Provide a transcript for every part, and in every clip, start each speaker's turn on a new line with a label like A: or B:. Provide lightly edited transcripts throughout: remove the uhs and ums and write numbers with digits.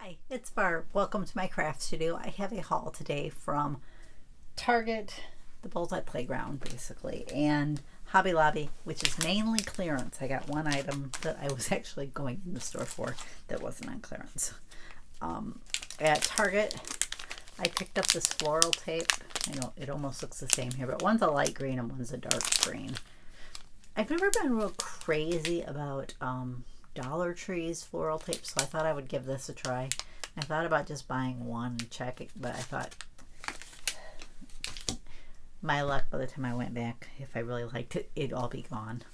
A: Hi, it's Barb. Welcome to my craft studio. I have a haul today from Target, the Bullseye Playground, basically, and Hobby Lobby, which is mainly clearance. I got one item that I was actually going in the store for that wasn't on clearance. At Target, I picked up this floral tape. I know it almost looks the same here, but one's a light green and one's a dark green. I've never been real crazy about Dollar Tree's floral tape, so I thought I would give this a try. I thought about just buying one and checking, but I thought my luck by the time I went back, if I really liked it, it'd all be gone.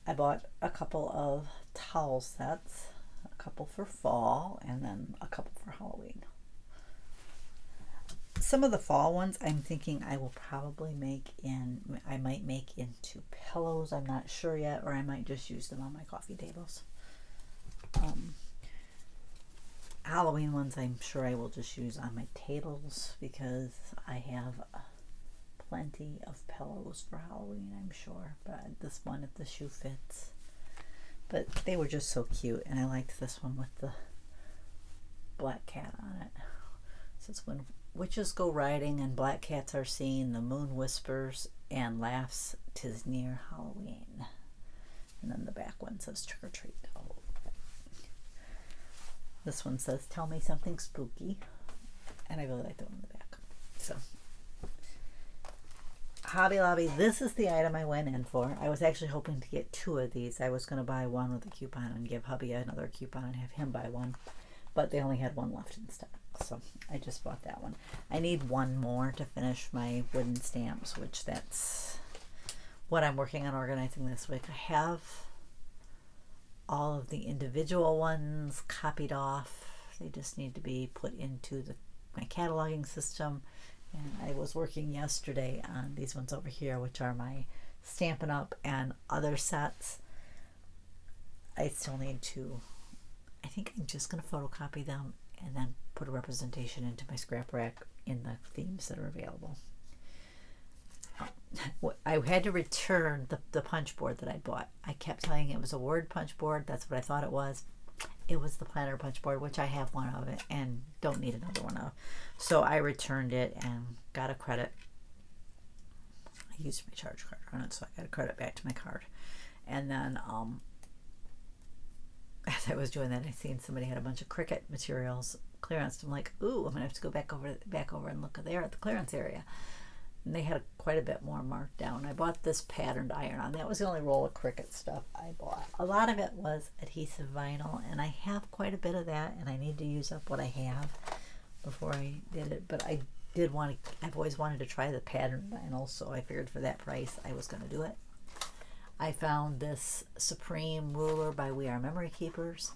A: I bought a couple of towel sets, a couple for fall, and then a couple for Halloween. Some of the fall ones I'm thinking I will probably I might make into pillows. I'm not sure yet, or I might just use them on my coffee tables. Halloween ones I'm sure I will just use on my tables because I have plenty of pillows for Halloween, I'm sure. But this one, if the shoe fits. But they were just so cute, and I liked this one with the black cat on it. So it's when witches go riding and black cats are seen, the moon whispers and laughs, 'tis near Halloween. And then the back one says trick or treat. Oh. This one says tell me something spooky. And I really like the one in the back. So Hobby Lobby, this is the item I went in for. I was actually hoping to get two of these. I was going to buy one with a coupon and give hubby another coupon and have him buy one. But they only had one left in stock, so I just bought that one. I need one more to finish my wooden stamps, which that's what I'm working on organizing this week. I have all of the individual ones copied off. They just need to be put into my cataloging system. And I was working yesterday on these ones over here, which are my Stampin' Up! And other sets. I still need to, I think I'm just going to photocopy them and then put a representation into my scrap rack in the themes that are available. I had to return the punch board that I bought. I kept telling it was a word punch board. That's what I thought it was. It was the planner punch board, which I have one of it and don't need another one of. So I returned it and got a credit. I used my charge card on it, so I got a credit back to my card. And then as I was doing that, I seen somebody had a bunch of Cricut materials clearance. I'm like, ooh, I'm gonna have to go back over and look there at the clearance area. And they had quite a bit more marked down. I bought this patterned iron-on. That was the only roll of Cricut stuff I bought. A lot of it was adhesive vinyl, and I have quite a bit of that, and I need to use up what I have before I did it. But I've always wanted to try the patterned vinyl, so I figured for that price I was going to do it. I found this Supreme ruler by We Are Memory Keepers.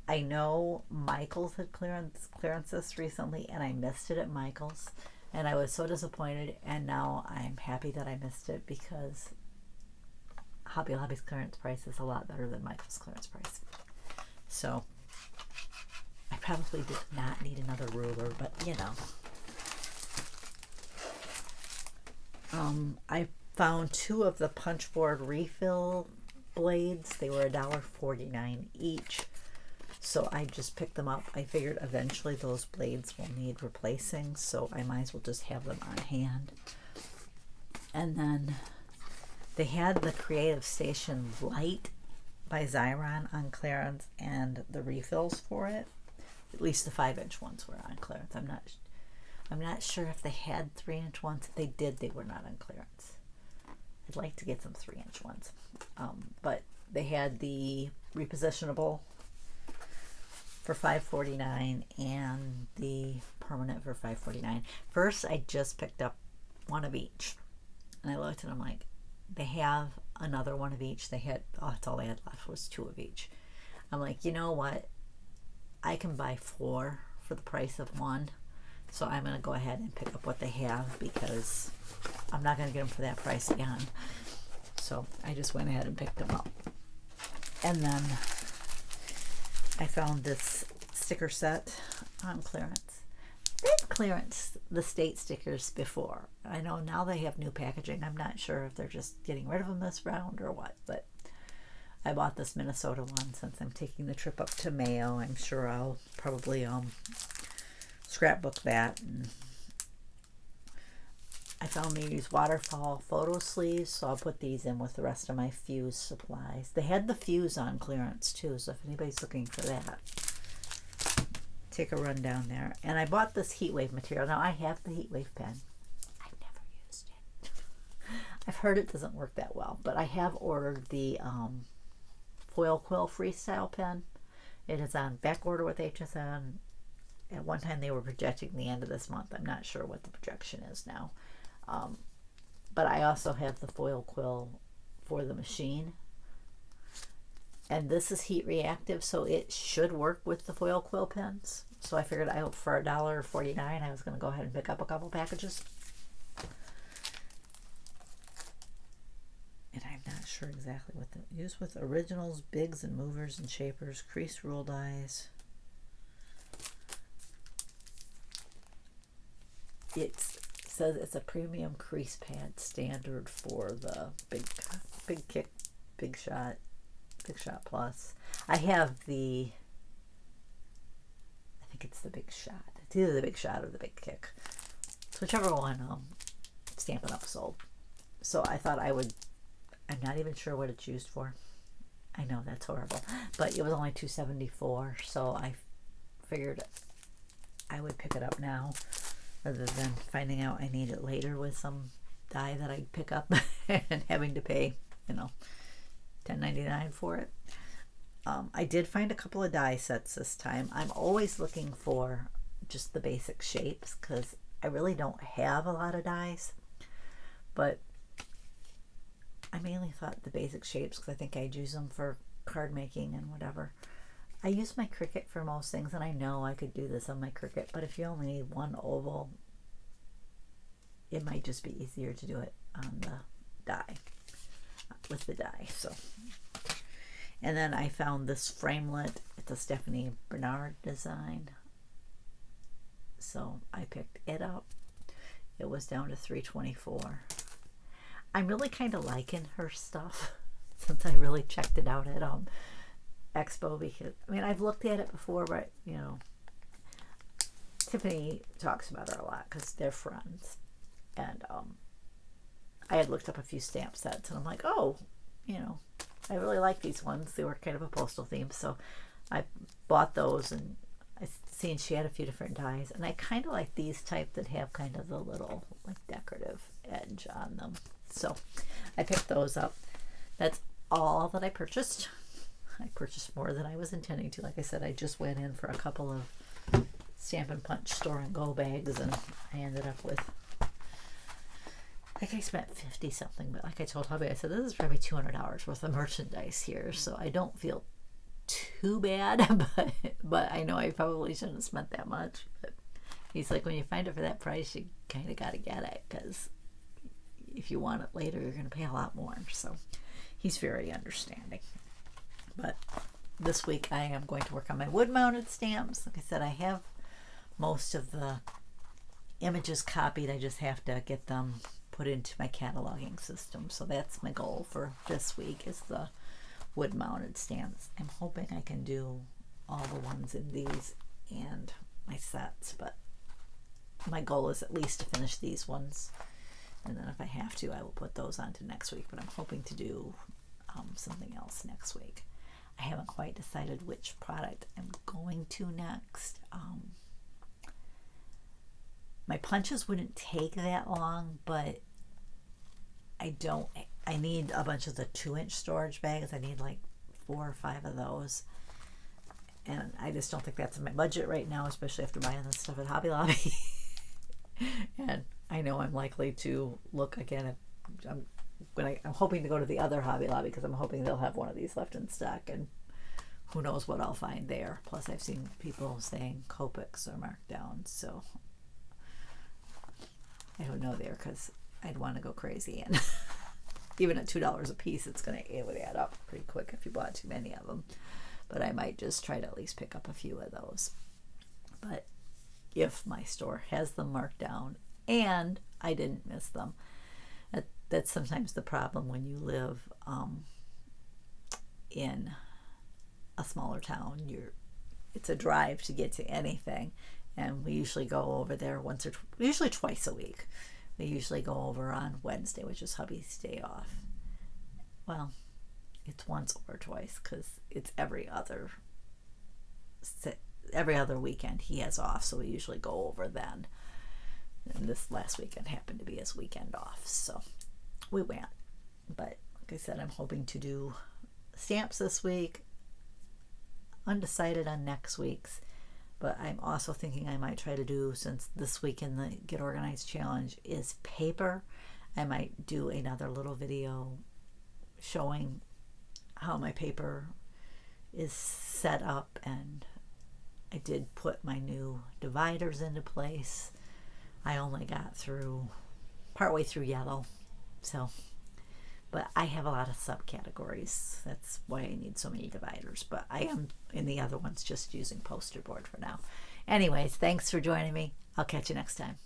A: I know Michael's had clearance this recently, and I missed it at Michael's. And I was so disappointed, and now I'm happy that I missed it because Hobby Lobby's clearance price is a lot better than Michael's clearance price. So I probably did not need another ruler, but you know. I found two of the punch board refill blades. They were $1.49 each. So I just picked them up. I figured eventually those blades will need replacing, so I might as well just have them on hand. And then they had the Creative Station Light by Xyron on clearance and the refills for it. At least the 5-inch ones were on clearance. I'm not sure if they had 3-inch ones. If they did, they were not on clearance. I'd like to get some 3-inch ones. But they had the repositionable for $5.49 and the permanent for $5.49. First, I just picked up one of each, and I looked and I'm like, they have another one of each. That's all they had left was two of each. I'm like, you know what? I can buy 4 for the price of one, so I'm gonna go ahead and pick up what they have because I'm not gonna get them for that price again. So I just went ahead and picked them up, and then I found this sticker set on clearance. They've clearanced the state stickers before. I know now they have new packaging. I'm not sure if they're just getting rid of them this round or what, but I bought this Minnesota one since I'm taking the trip up to Mayo. I'm sure I'll probably scrapbook that. And I found these waterfall photo sleeves, so I'll put these in with the rest of my fuse supplies. They had the fuse on clearance too, so if anybody's looking for that, take a run down there. And I bought this heat wave material. Now I have the heat wave pen. I've never used it. I've heard it doesn't work that well, but I have ordered the foil quill freestyle pen. It is on back order with HSN. At one time they were projecting the end of this month. I'm not sure what the projection is now. But I also have the foil quill for the machine. And this is heat reactive, so it should work with the foil quill pens. So I figured for $1.49 I was going to go ahead and pick up a couple packages. And I'm not sure exactly what the use with originals, bigs and movers and shapers, crease rule dies. It says it's a premium crease pad standard for the big kick, big shot plus. I have I think it's the big shot. It's either the big shot or the big kick. It's whichever one Stampin' Up sold. So I thought I'm not even sure what it's used for. I know that's horrible, but it was only $2.74, so I figured I would pick it up now rather than finding out I need it later with some die that I'd pick up and having to pay, $10.99 for it. I did find a couple of die sets this time. I'm always looking for just the basic shapes because I really don't have a lot of dies, but I mainly thought the basic shapes because I think I'd use them for card making and whatever. I use my Cricut for most things, and I know I could do this on my Cricut, but if you only need one oval, it might just be easier to do it on the die, with the die. So, and then I found this framelit. It's a Stephanie Bernard design, so I picked it up. It was down to $3.24. I'm really kind of liking her stuff since I really checked it out at Expo, because I've looked at it before, but Tiffany talks about her a lot because they're friends, and I had looked up a few stamp sets and I'm like, oh, I really like these ones. They were kind of a postal theme, so I bought those, and I seen she had a few different dies, and I kind of like these type that have kind of the little decorative edge on them, so I picked those up. That's all that I purchased. I purchased more than I was intending to. Like I said, I just went in for a couple of Stampin' Punch store and go bags, and I ended up with, I think I spent 50 something, but like I told hubby, I said this is probably $200 worth of merchandise here, so I don't feel too bad, but I know I probably shouldn't have spent that much. But he's like, when you find it for that price, you kind of got to get it, because if you want it later, you're going to pay a lot more. So he's very understanding. But this week I am going to work on my wood-mounted stamps. Like I said, I have most of the images copied. I just have to get them put into my cataloging system. So that's my goal for this week, is the wood-mounted stamps. I'm hoping I can do all the ones in these and my sets, but my goal is at least to finish these ones. And then if I have to, I will put those on to next week. But I'm hoping to do something else next week. I haven't quite decided which product I'm going to next. My punches wouldn't take that long, but I need a bunch of the 2-inch storage bags. I need like 4 or 5 of those. And I just don't think that's in my budget right now, especially after buying this stuff at Hobby Lobby. And I know I'm likely to look again. I'm hoping to go to the other Hobby Lobby because I'm hoping they'll have one of these left in stock, and who knows what I'll find there. Plus I've seen people saying Copics are marked down, so I don't know there because I'd want to go crazy, and even at $2 a piece it would add up pretty quick if you bought too many of them. But I might just try to at least pick up a few of those. But if my store has them marked down and I didn't miss them, that's sometimes the problem when you live in a smaller town. It's a drive to get to anything, and we usually go over there usually twice a week. We usually go over on Wednesday, which is hubby's day off. Well, it's once or twice because it's every other weekend he has off, so we usually go over then. And this last weekend happened to be his weekend off, so we went. But like I said, I'm hoping to do stamps this week. Undecided on next week's, but I'm also thinking I might try to do, since this week in the Get Organized Challenge is paper, I might do another little video showing how my paper is set up, and I did put my new dividers into place. I only got partway through yellow, but I have a lot of subcategories. That's why I need so many dividers. But I am, in the other ones, just using poster board for now. Anyways, thanks for joining me. I'll catch you next time.